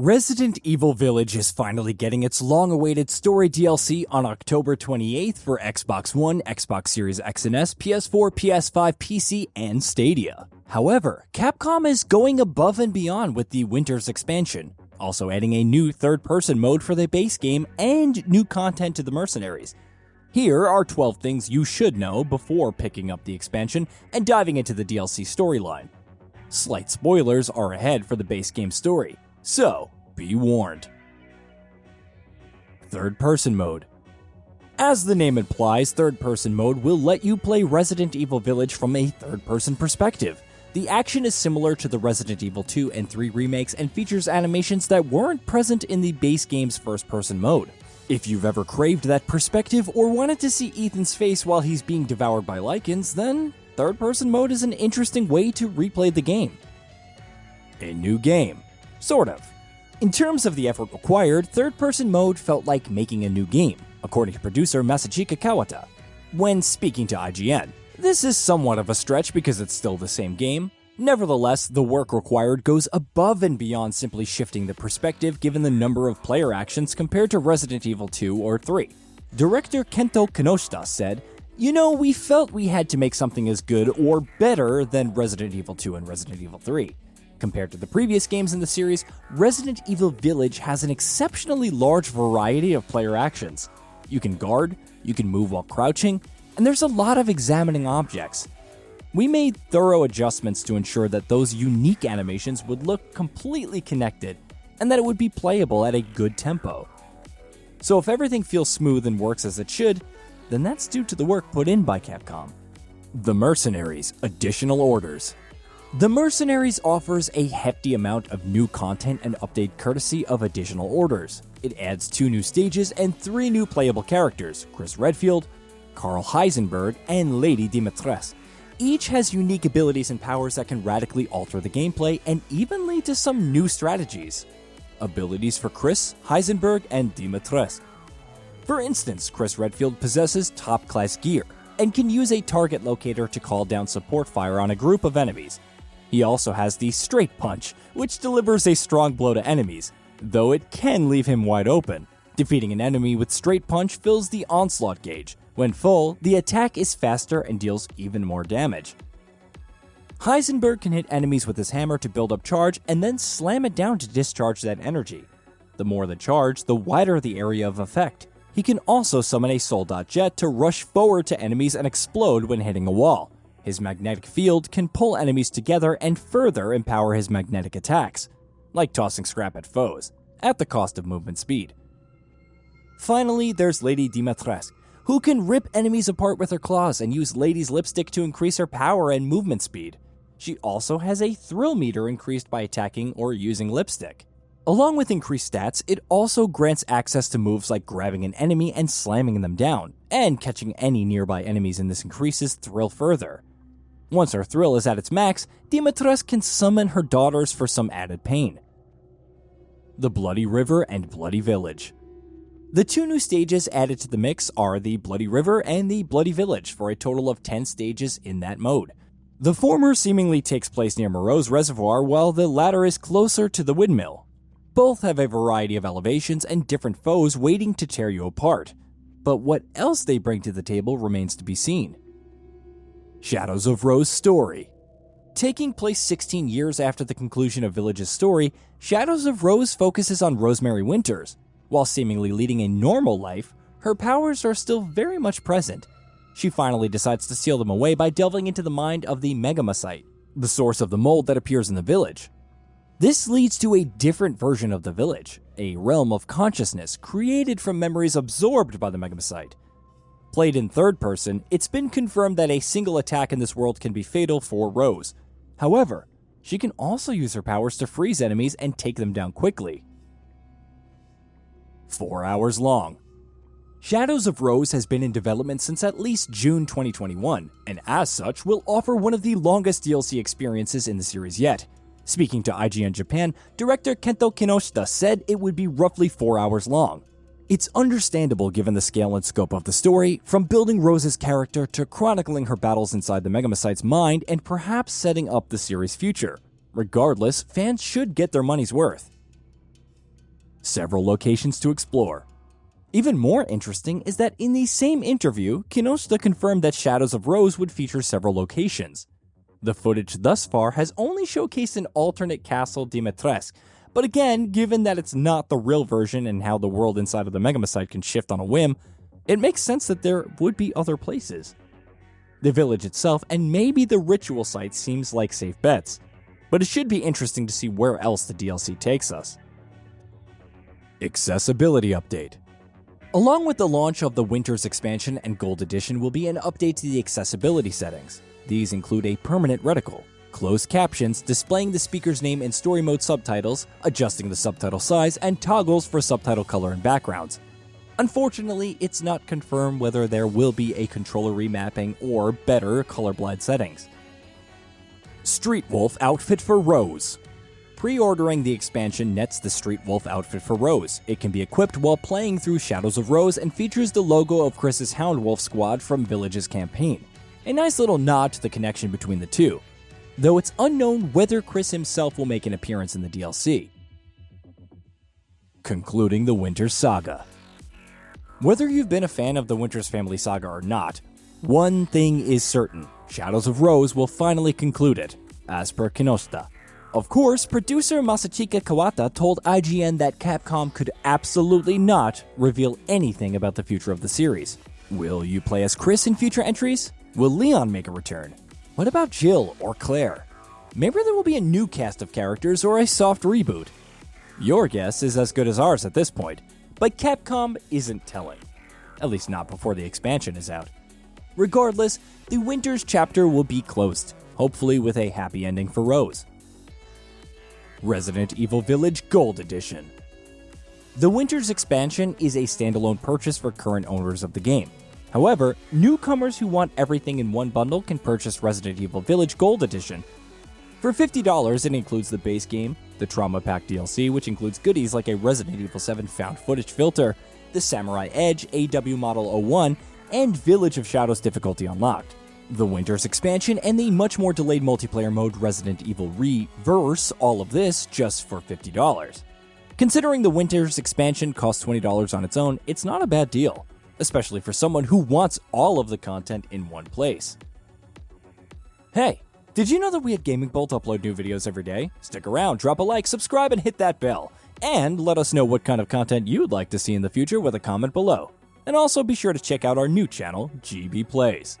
Resident Evil Village is finally getting its long-awaited story DLC on October 28th for Xbox One, Xbox Series X and S, PS4, PS5, PC, and Stadia. However, Capcom is going above and beyond with the Winter's expansion, also adding a new third-person mode for the base game and new content to the Mercenaries. Here are 12 things you should know before picking up the expansion and diving into the DLC storyline. Slight spoilers are ahead for the base game story, so be warned. Third-person mode. As the name implies, third-person mode will let you play Resident Evil Village from a third-person perspective. The action is similar to the Resident Evil 2 and 3 remakes and features animations that weren't present in the base game's first-person mode. If you've ever craved that perspective or wanted to see Ethan's face while he's being devoured by lichens, then third-person mode is an interesting way to replay the game. A new game. Sort of. In terms of the effort required, third-person mode felt like making a new game, according to producer Masachika Kawata. When speaking to IGN, this is somewhat of a stretch because it's still the same game. Nevertheless, the work required goes above and beyond simply shifting the perspective given the number of player actions compared to Resident Evil 2 or 3. Director Kento Kinoshita said, we felt we had to make something as good or better than Resident Evil 2 and Resident Evil 3. Compared to the previous games in the series, Resident Evil Village has an exceptionally large variety of player actions. You can guard, you can move while crouching, and there's a lot of examining objects. We made thorough adjustments to ensure that those unique animations would look completely connected, and that it would be playable at a good tempo. So if everything feels smooth and works as it should, then that's due to the work put in by Capcom. The Mercenaries Additional Orders. The Mercenaries offers a hefty amount of new content and update courtesy of Additional Orders. It adds 2 new stages and 3 new playable characters, Chris Redfield, Karl Heisenberg, and Lady Dimitrescu. Each has unique abilities and powers that can radically alter the gameplay and even lead to some new strategies. Abilities for Chris, Heisenberg, and Dimitrescu. For instance, Chris Redfield possesses top-class gear and can use a target locator to call down support fire on a group of enemies. He also has the Straight Punch, which delivers a strong blow to enemies, though it can leave him wide open. Defeating an enemy with Straight Punch fills the Onslaught gauge. When full, the attack is faster and deals even more damage. Heisenberg can hit enemies with his hammer to build up charge and then slam it down to discharge that energy. The more the charge, the wider the area of effect. He can also summon a Soldat Jet to rush forward to enemies and explode when hitting a wall. His magnetic field can pull enemies together and further empower his magnetic attacks, like tossing scrap at foes, at the cost of movement speed. Finally, there's Lady Dimitrescu, who can rip enemies apart with her claws and use Lady's lipstick to increase her power and movement speed. She also has a thrill meter increased by attacking or using lipstick. Along with increased stats, it also grants access to moves like grabbing an enemy and slamming them down, and catching any nearby enemies, and this increases thrill further. Once her thrill is at its max, Dimitrescu can summon her daughters for some added pain. The Bloody River and Bloody Village. The 2 new stages added to the mix are the Bloody River and the Bloody Village, for a total of 10 stages in that mode. The former seemingly takes place near Moreau's Reservoir, while the latter is closer to the windmill. Both have a variety of elevations and different foes waiting to tear you apart, but what else they bring to the table remains to be seen. Shadows of Rose story. Taking place 16 years after the conclusion of Village's story, Shadows of Rose focuses on Rosemary Winters. While seemingly leading a normal life, her powers are still very much present. She finally decides to seal them away by delving into the mind of the Megamycete, the source of the mold that appears in the village. This leads to a different version of the village, a realm of consciousness created from memories absorbed by the Megamycete. Played in third person, it's been confirmed that a single attack in this world can be fatal for Rose. However, she can also use her powers to freeze enemies and take them down quickly. 4 hours long. Shadows of Rose has been in development since at least June 2021, and as such will offer one of the longest DLC experiences in the series yet. Speaking to IGN Japan, director Kento Kinoshita said it would be roughly 4 hours long. It's understandable given the scale and scope of the story, from building Rose's character to chronicling her battles inside the Megamycite's mind and perhaps setting up the series' future. Regardless, fans should get their money's worth. several locations to explore. Even more interesting is that in the same interview, Kinoshita confirmed that Shadows of Rose would feature several locations. The footage thus far has only showcased an alternate castle Dimitrescu, but again, given that it's not the real version and how the world inside of the Megamycete can shift on a whim, it makes sense that there would be other places. The village itself and maybe the ritual site seems like safe bets, but it should be interesting to see where else the DLC takes us. Accessibility update. Along with the launch of the Winter's expansion and Gold Edition will be an update to the accessibility settings. These include a permanent reticle, closed captions displaying the speaker's name in story mode subtitles, adjusting the subtitle size, and toggles for subtitle color and backgrounds. Unfortunately, it's not confirmed whether there will be a controller remapping or better colorblind settings. Street Wolf outfit for Rose. Pre-ordering the expansion nets the Street Wolf outfit for Rose. It can be equipped while playing through Shadows of Rose and features the logo of Chris's Hound Wolf squad from Village's campaign. A nice little nod to the connection between the two, though it's unknown whether Chris himself will make an appearance in the DLC. Concluding the Winter's Saga. Whether you've been a fan of the Winter's Family Saga or not, one thing is certain: Shadows of Rose will finally conclude it, as per Kinoshita. Of course, producer Masachika Kawata told IGN that Capcom could absolutely not reveal anything about the future of the series. Will you play as Chris in future entries? Will Leon make a return? What about Jill or Claire? Maybe there will be a new cast of characters or a soft reboot. Your guess is as good as ours at this point, but Capcom isn't telling. At least not before the expansion is out. Regardless, the Winter's chapter will be closed, hopefully with a happy ending for Rose. Resident Evil Village Gold Edition. The Winter's expansion is a standalone purchase for current owners of the game. However, newcomers who want everything in one bundle can purchase Resident Evil Village Gold Edition. For $50, it includes the base game, the Trauma Pack DLC, which includes goodies like a Resident Evil 7 found footage filter, the Samurai Edge AW Model 01, and Village of Shadows difficulty unlocked, the Winter's expansion, and the much more delayed multiplayer mode Resident Evil Reverse, all of this just for $50. Considering the Winter's expansion costs $20 on its own, it's not a bad deal, especially for someone who wants all of the content in one place. Hey, did you know that we at GamingBolt upload new videos every day? Stick around, drop a like, subscribe, and hit that bell. And let us know what kind of content you'd like to see in the future with a comment below. And also be sure to check out our new channel, GB Plays.